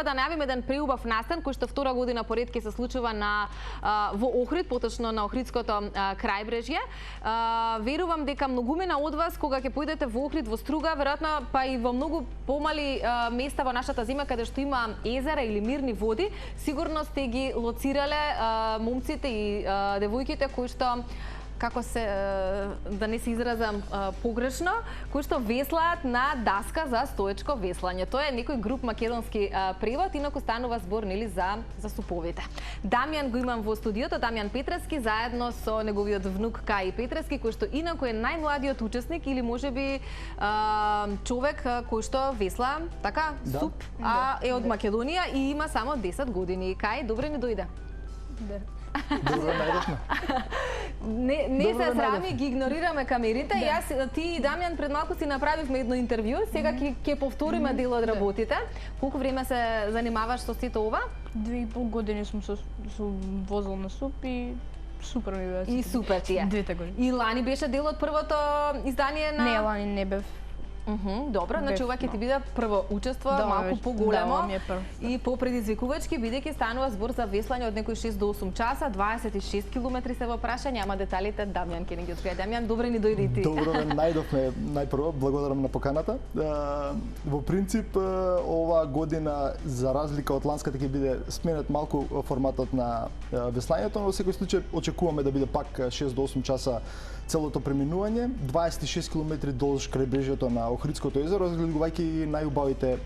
треба да најавиме еден преубав настан кој што втора година поред ќе се случува во Охрид, поточно на Охридското крајбрежје. Верувам дека многумина од вас кога ќе појдете во Охрид, во Струга, веројатно па и во многу помали места во нашата земја каде што има езера или мирни води, сигурно сте ги лоцирале момците и девојките кои што како се, да не се изразам погрешно, кои што веслаат на даска за стоечко веслање. Тоа е некој груп македонски превод, инаку станува збор нели за суповите. Дамјан го имам во студиото, Дамјан Петрески, заедно со неговиот внук Кај Петрески, кој што инаку е најмладиот учесник или можеби човек кој што весла, така, суп, е од Македонија и има само 10 години. Кај, добре ни дојде. Добро најдовме. Не се срами, ги игнорираме камерите. Јас, ти и Дамјан пред малку си направивме едно интервју, сега ќе повториме дел од работите. Колку време се занимаваш со сето ова? 2,5 години сум со возел на суп и супер ми беше. И супер ти е. 2 години. И лани беше дел од првото издание на... Не, лани не бев. Добро, значи ова ќе ти биде прво учество, малку поголемо и попредизвикувачки, бидејќи станува збор за веслање од некои 6 до 8 часа, 26 километри се во прашање, ама деталите Дамјан ќе ни ги открие. Дамјан, добре ни дојде и ти. Добро ме најдовме најпрво, благодарам на поканата. Во принцип, ова година, за разлика од ланската, ќе биде сменет малку форматот на веслањето, но во секој случај очекуваме да биде пак 6 до 8 часа целото преминување, 26 км долж крајбрежјето на Охридското езеро, разгледувајќи најубавите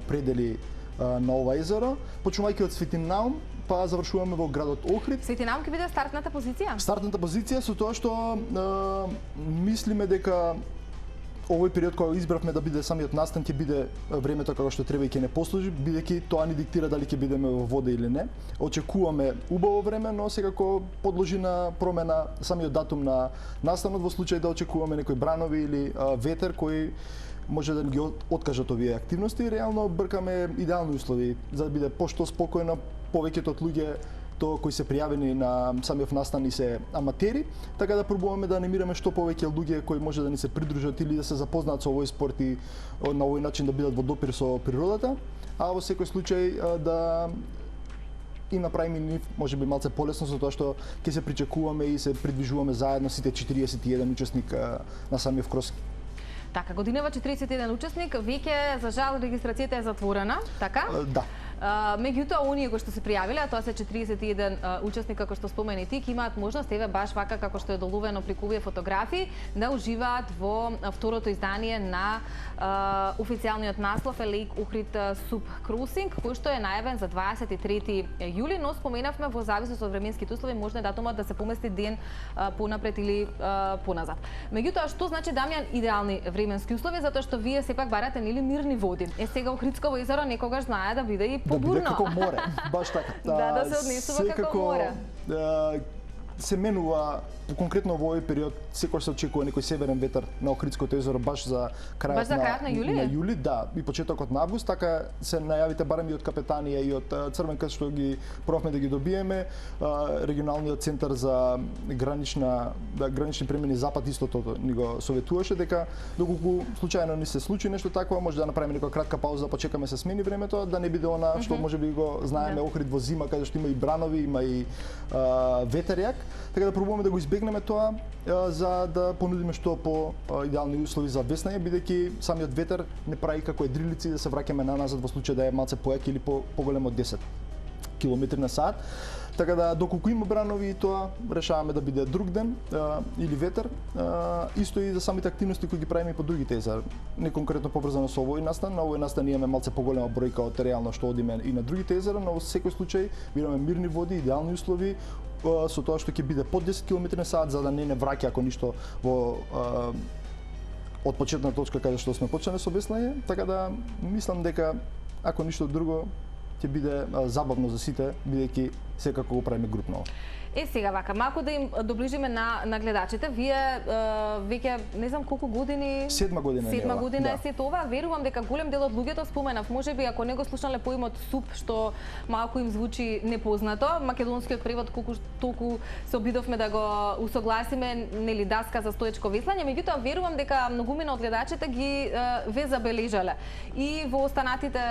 предели на ова езеро, почнувајќи од Свети Наум, па завршуваме во градот Охрид. Свети Наум ќе биде стартната позиција? Стартната позиција со тоа што мислиме дека овој период кога избравме да биде самиот настан ќе биде времето како што треба и ќе не послужи, бидејќи тоа ни диктира дали ќе бидеме во вода или не. Очекуваме убаво време, но секако подложи на промена самиот датум на настанот во случај да очекуваме некои бранови или ветер кои може да ги откажат овие активности. Реално бркаме идеални услови за да биде пошто спокојно, повеќето од луѓе кои се пријавени на самиот настан и се аматери, така да пробуваме да анимираме што повеќе луѓе кои може да ни се придружат или да се запознаат со овој спорт и на овој начин да бидат во допир со природата, а во секој случај да и направиме нив можеби малце полесно со тоа што ќе се причекуваме и се придвижуваме заедно сите 41 учесник на самиот крос. Така, годинава 41 учесник, веќе за жал регистрацијата е затворена, така? Да. Меѓутоа, оние кои што се пријавиле, а тоа се 41 учесника кои што спомени ти, ќе имаат можност, еве баш вака како што е доловено преку овие фотографии, да уживаат во второто издание на официјалниот наслов е Lake Ohrid Sup Cruising, кој што е најавен за 23 јули, но споменавме во зависност од временските услови може датумот да се помести ден понапред или поназад. Меѓутоа, што значи, Дамјан, идеални временски услови, затоа што вие сепак барате нели мирни води. Охридско езеро езеро некогаш знае да биде и побурно. Да биде како море, баш така. Да се однесува како море. Се менува конкретно во овој период, секогаш се очекува некој северен ветер на Охридското езеро баш за крајот на јули. На јули, да, и почетокот на август, така се најавите барем и од капетанија и од Црвен крст што ги пробавме да ги добиеме. Регионалниот центар за гранични премини Запад истото ни го советуваше дека доколку случајно ни се случи нешто такво, може да направиме некоја кратка пауза, да почекаме се смени времето, да не биде она што можеби го знаеме Охрид во зима каде што има и бранови, има и ветер јак, така да пробуваме да го избегнеме тоа за да понудиме што по идеални услови за веслање, бидејќи самиот ветер не прави како едрилици да се враќаме назад во случај да е малце појак или поголем од 10 км на сат. Така да доколку има бранови и тоа решаваме да биде друг ден или ветер, исто и за самите активности кои ги правиме по другите езера. Не конкретно поврзано со овој настан, на овој настан имаме малце поголема бројка од реално што одиме и на другите езера, но во секој случај бираме мирни води, идеални услови, со тоа што ќе биде под 10 км на сат за да не враќа ако ништо во од почетна точка каде што сме почнале со веслање, така да мислам дека ако ништо друго ќе биде забавно за сите, бидејќи секако го правиме групно. Сега вака, малку да им доближиме на гледачите. Вие веќе не знам колку години, Седма година е сето ова. Верувам дека голем дел од луѓето, споменав, можеби ако не го слушнале поимот суп, што малку им звучи непознато, македонскиот превод колку толку се обидовме да го усогласиме, нели, даска за стоечко веслање, меѓутоа верувам дека многумина од гледачите ги ве забележале. И во останатите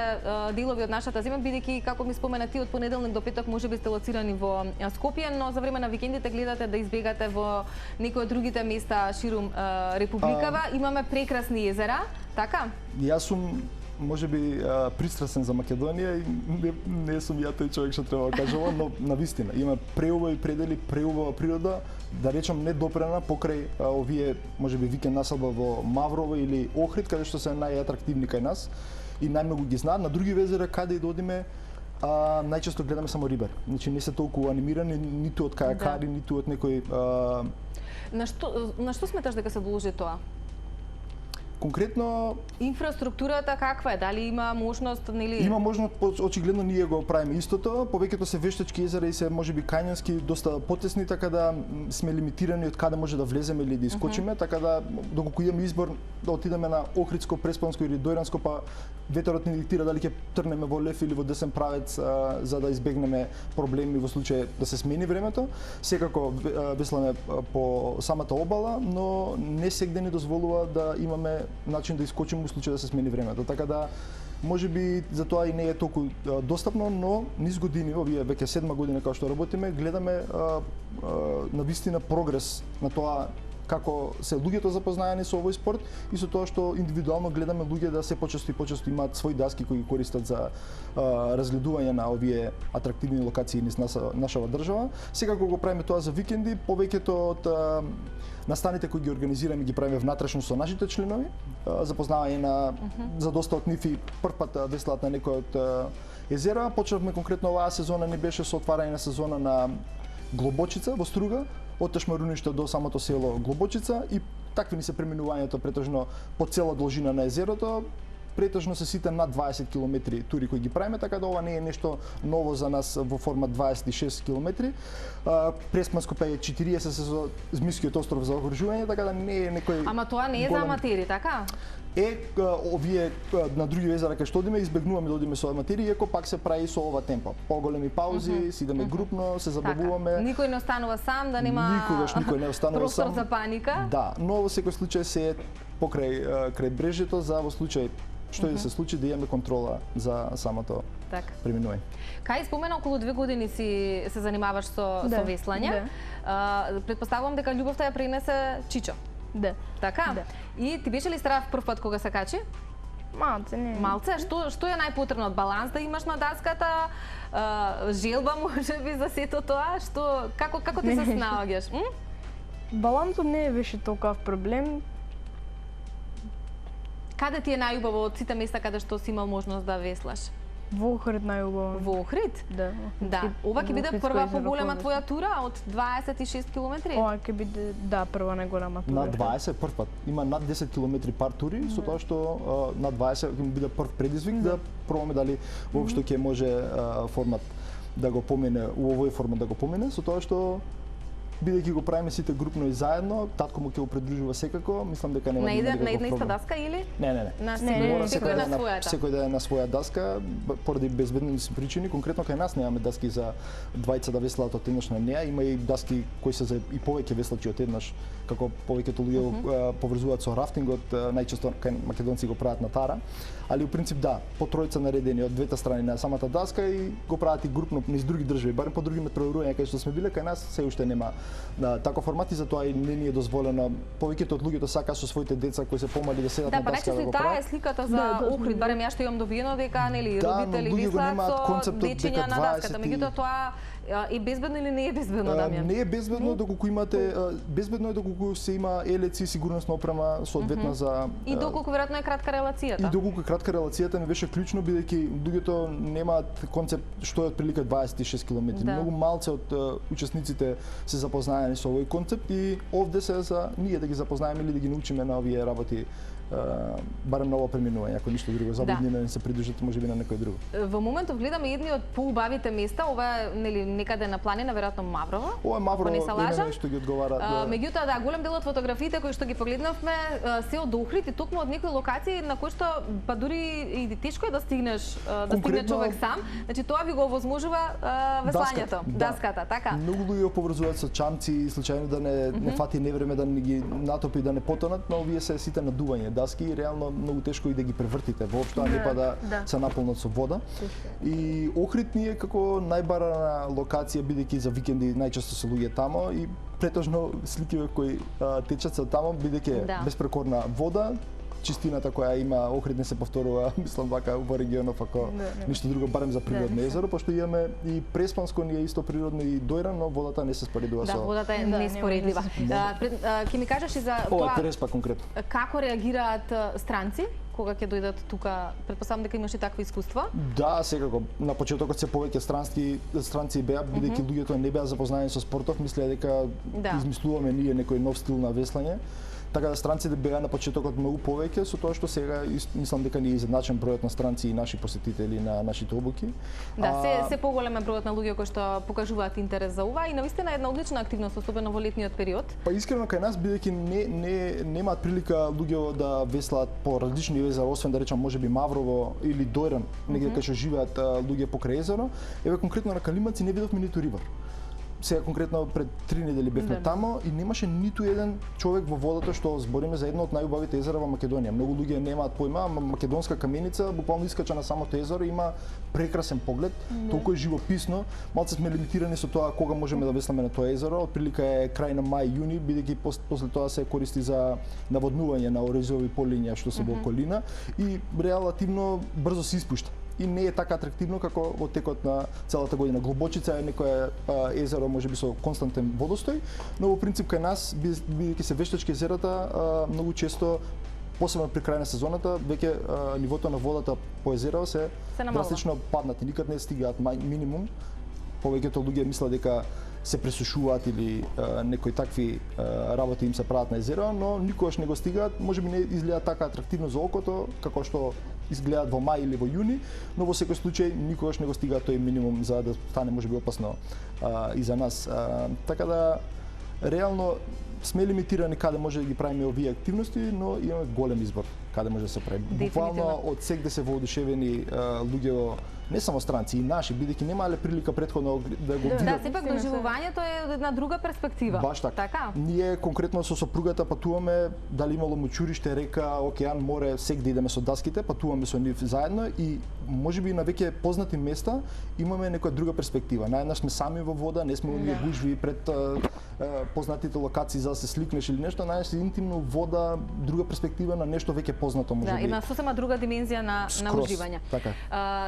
делови од нашата земја, бидејќи како ми спомена ти, од понеделник до петок можеби сте лоцирани во Скопје, но за време на викендите гледате да избегате во некои од другите места ширум републикава. Имаме прекрасни езера, така? Јас сум можеби пристрасен за Македонија и не сум ја тој човек што треба да кажува, но навистина има преубави предели, преубава природа, да речам недопрена покрај овие можеби викенд населба во Маврово или Охрид, каде што се најатрактивни кај нас и најмногу ги знаат. На други езера каде и да одиме, најчесто гледаме само рибар. Значи не се толку анимирани ниту од кајакари, ниту од некој На што сметаш дека се должи тоа? конкретно Инфраструктурата каква е? Дали има можност, нели? Има можност, очигледно ние го правиме истото. Повеќето се вештачки езера и се можеби кањански доста потесни, така да сме лимитирани од каде може да влеземе или да искочиме, така да доколку имаме избор да отидеме на Охридско, Преспанско или Дојранско, па ветерот ни диктира дали ќе трнеме во лев или во десен правец за да избегнеме проблеми во случај да се смени времето. Секако весламе по самата обала, но не сегде ни дозволува да имаме начин да искочиме во случај да се смени времето. Така да можеби за тоа и не е толку достапно, но низ години, овие веќе 7 година кога што работиме, гледаме навистина прогрес на тоа како се луѓето запознаени со овој спорт и со тоа што индивидуално гледаме луѓе да се почесто и почесто имаат свои даски кои ги користат за разгледување на овие атрактивни локации низ нашава држава. Секако го правиме тоа за викенди, повеќето од настаните кои ги организираме ги правиме внатрешно со нашите членови, запознавање на за доста од нив и првпат веслаат на некој од езера. Почнавме конкретно оваа сезона не беше со отварање на сезона на Глобочица во Струга, од Ташмаруниште до самото село Глобочица и такви ни се преминувањето претежно по цела должина на езерото. Претежно се сите над 20 км тури кои ги правиме, така да ова не е нешто ново за нас во формат 26 км. Преспанско па е 40 со Змискиот остров за окружување, така да не е некој. Ама тоа не е за аматери, така? Овие на други езера кај што одиме избегнуваме да одиме со аматери, иако пак се прави со ова темпо. Поголеми паузи, си идеме групно, се забавуваме. Така. Никој не останува сам, да нема никогаш никој не останува простор сам. за паника. Да, но во секој случај се покрај крайбрежјето за во случај што и да се случи да имаме контрола за самото преминување. Кај спомена околу 2 години се занимаваш со веслање. Претпоставувам дека љубовта ја пренесе Чичо. Да. Така? Да. И ти беше ли страв прв пат кога се качи? Малце, не. Малце? Што е најпотребно? Баланс да имаш на даската? Желба можеби за сето тоа? Како ти се снаоѓаш? Балансот не беше толков проблем. Каде ти е најубаво од сите места каде што си имал можност да веслаш? Во Охрид најубаво. Во Охрид? Да. Да. Ова ќе биде прва поголема твоја тура од 26 км? Ова ќе биде, да, прва најголема тура. На 20 прв пат. Има над 10 км пар тури, со тоа што на 20 ќе биде прв предизвик да пробаме дали воопшто ќе може формат да го помине, у овој формат да го помине, со тоа што бидејќи го правиме сите групно и заедно, татко му ќе го придружува секако, мислам дека нема на една иста даска или? Не. Секој на својата. Секој да е на своја даска, поради безбедносни причини, конкретно кај нас немаме даски за двајца да веслаат од еднаш на неа, има и даски кои се за и повеќе веслачи од еднаш, како повеќето луѓе поврзуваат со рафтингот, најчесто кај македонци го прават на тара, али у принцип да, по тројца наредени од двете страни на самата даска и го прават и групно низ други држави, барем по други метеорологија кај што сме биле, кај нас се уште нема таков формат и затоа и не ни е дозволено. Повеќето од луѓето сакаат со своите деца кои се помали да седат на даска да го прават. Да, па таа е сликата за Охрид, барем ја што имам добиено дека нели родители веслаат со дечиња на даската, меѓутоа тоа е безбедно или не е безбедно, Дамјан? Не е безбедно доколку имате безбедно е доколку се има елеци и сигурносна опрема соодветна за и доколку веројатно е кратка релацијата. И доколку кратка релацијата ми беше клучно бидејќи луѓето немаат концепт што е отприлика 26 км. Многу малце од учесниците се запознаени со овој концепт и овде се за ние да ги запознаеме или да ги научиме на овие работи. Барем ново преминување, ако ништо друго, забавни не се придружат можеби на некој друго. Во моментов гледаме едни од поубавите места, ова е нели некаде на планина, веројатно Маврово. Ова е Маврово, ако не се лажам. именно што ги одговара. Да. Меѓутоа, да, голем дел од фотографиите кои што ги погледнавме се од Охрид и токму од некои локации на кои што па дури и тешко е да стигнеш, да стигне човек сам. Значи тоа ви го овозможува веслањето, даската, така. Многу луѓе поврзуваат со чамци, случајно да не фати невреме да не ги натопи да не потонат, но овие се сите надување даски и реално многу тешко и да ги превртите воопшто, а не па да се наполнат со вода. И Охрид ни е како најбарана локација, бидејќи за викенди најчесто се луѓе тамо и претежно сликите кои течат се тамо, бидејќи безпрекорна вода, чистината која има Охрид не се повторува, мислам вака во регионов ако ништо друго, барем за природно езеро, пошто имаме и Преспанско ни е исто природно и Дојран, но водата не се споредува со. Да, водата е неспоредлива. Ќе ми кажеш и за тоа Преспа конкретно. Како реагираат странци кога ќе дојдат тука? Претпоставам дека имаш и такво искуство. Да, секако. На почетокот се повеќе странци беа, бидејќи луѓето не беа запознаени со спортов, мислеа дека измислуваме ние некој нов стил на веслање. Така да странците беа на почетокот многу повеќе, со тоа што сега мислам дека ни е изедначен бројот на странци и наши посетители на нашите обуки. Да, се поголем е бројот на луѓе кои што покажуваат интерес за ова и навистина е една одлична активност, особено во летниот период. Па искрено кај нас, бидејќи немаат прилика луѓе да веслаат по различни езера, освен да речам можеби Маврово или Дојран, негде кај што живеат луѓе покрај езеро, еве конкретно на Калимаци не видовме ниту рибар. Сега конкретно пред 3 недели бевме тамо и немаше ниту еден човек во водата, што збориме за едно од најубавите езера во Македонија. Многу луѓе немаат појма, македонска каменица буквално искача на самото езеро, има прекрасен поглед, толку е живописно. Малце сме лимитирани со тоа кога можеме да весламе на тоа езеро. Отприлика е крај на мај, јуни, бидејќи после тоа се користи за наводнување на орезови полиња што се во околина и релативно брзо се испушта. И не е така атрактивно како во текот на целата година. Глобочица е некое езеро можеби со константен водостој, но во принцип кај нас бидејќи се вештачки езерата многу често посебно при крај на сезоната веќе нивото на водата по езеро се драстично паднати, никад не стигаат минимум. Повеќето луѓе мислат дека се пресушуваат или некои такви работи им се прават на езеро, но никогаш не го стигаат, можеби не изгледаат така атрактивно за окото како што изгледаат во мај или во јуни, но во секој случај никогаш не го стигаат тој минимум за да стане можеби опасно и за нас. Така да реално сме лимитирани каде може да ги правиме овие активности, но имаме голем избор каде може да се прави. Буквално од секде се воодушевени луѓе, не само странци, и наши, бидејќи немале прилика претходно да го видат. Да, сепак доживувањето е од една друга перспектива. Баш така. Ние конкретно со сопругата патуваме, дали имало мочуриште, река, океан, море, сегде идеме со даските, патуваме со нив заедно и можеби на веќе познати места имаме некоја друга перспектива. Наеднаш сме сами во вода, не сме оние гужви пред познатите локации за да се сликнеш или нешто, најдеш интимно вода, друга перспектива на нешто веќе познато можеби. Да, една сосема друга димензија на уживање. Така.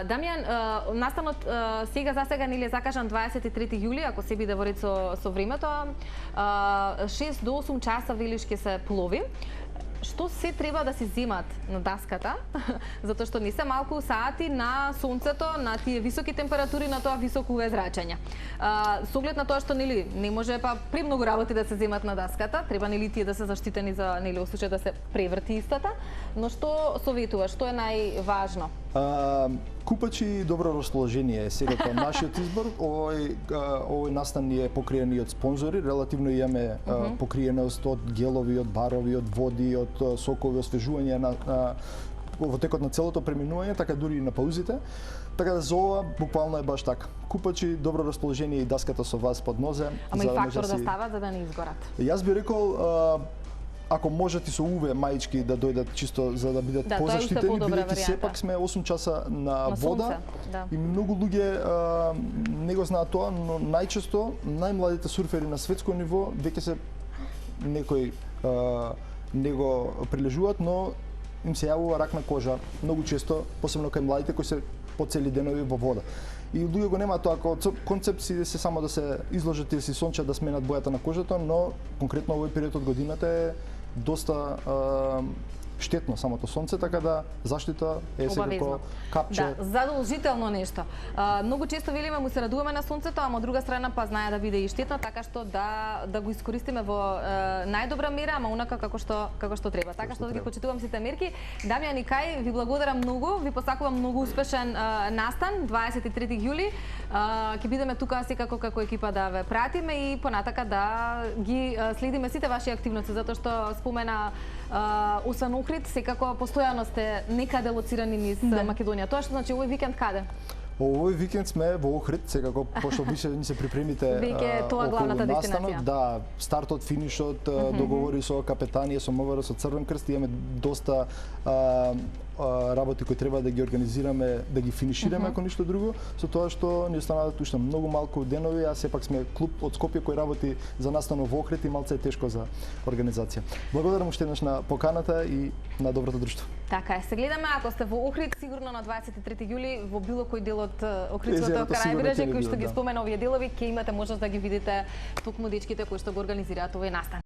Дамјан, настанот сега за сега нели е закажан 23 јули, ако се биде во ред со времето, 6 до 8 часа велиш ќе се плови. Што се треба да се земат на даската, затоа што не се малку сати на сонцето, на тие високи температури, на тоа високо UV зрачење. Со оглед на тоа што нели не може па премногу работи да се земат на даската, треба нели тие да се заштитени за нели во случај да се преврти истата, но што советуваш, што е најважно? Купачи и добро расположение е секако нашиот избор. Овој настан ни е покриен и од спонзори, релативно имаме покриеност од гелови, од барови, од води, од сокови, освежување во текот на целото преминување, така дури и на паузите. Така да за ова буквално е баш така. Купачи, добро расположение и даската со вас под нозе. Ама и фактор да стават за да не изгорат. Јас би рекол ако можат и со UV маички да дојдат чисто за да бидат позаштитени, бидејќи сепак сме 8 часа на вода и многу луѓе не го знаат тоа, но најчесто најмладите сурфери на светско ниво веќе се некој не го прилежуваат, но им се јавува рак на кожа многу често, посебно кај младите кои се по цели денови во вода. И луѓе го немаат тоа како концепт си се само да се изложат или си сончат да сменат бојата на кожата, но конкретно овој период од годината е доста штетно самото сонце, така да заштита е секако капче. Да, задолжително нешто. Многу често велиме му се радуваме на сонцето, ама од друга страна па знае да биде и штетно, така што да го искористиме во најдобра мера, ама онака како што треба. Така што да ги почитувам сите мерки. Дамјан и Кај, ви благодарам многу, ви посакувам многу успешен настан 23 јули. Ќе бидеме тука секако како екипа да ве пратиме и понатака да ги следиме сите ваши активности, затоа што спомена освен Охрид, секако постојано сте некаде лоцирани низ Македонија. Тоа што значи овој викенд каде? Овој викенд сме во Охрид, секако пошто више ни се припремите Веќе тоа главната дестинација. Да, стартот, финишот, договори со капетанија, со МВР, со Црвен крст, имаме доста работи кои треба да ги организираме, да ги финишираме ако ништо друго, со тоа што ни останаат уште многу малку денови, а сепак сме клуб од Скопје кој работи за настанот во Охрид и малце е тешко за организација. Благодарам уште еднаш на поканата и на доброто друштво. Така е, се гледаме, ако сте во Охрид, сигурно на 23 јули во било кој дел од Охридското крајбрежје кој што ги спомена овие делови, ќе имате можност да ги видите токму дечките кои што го организираат овој настан.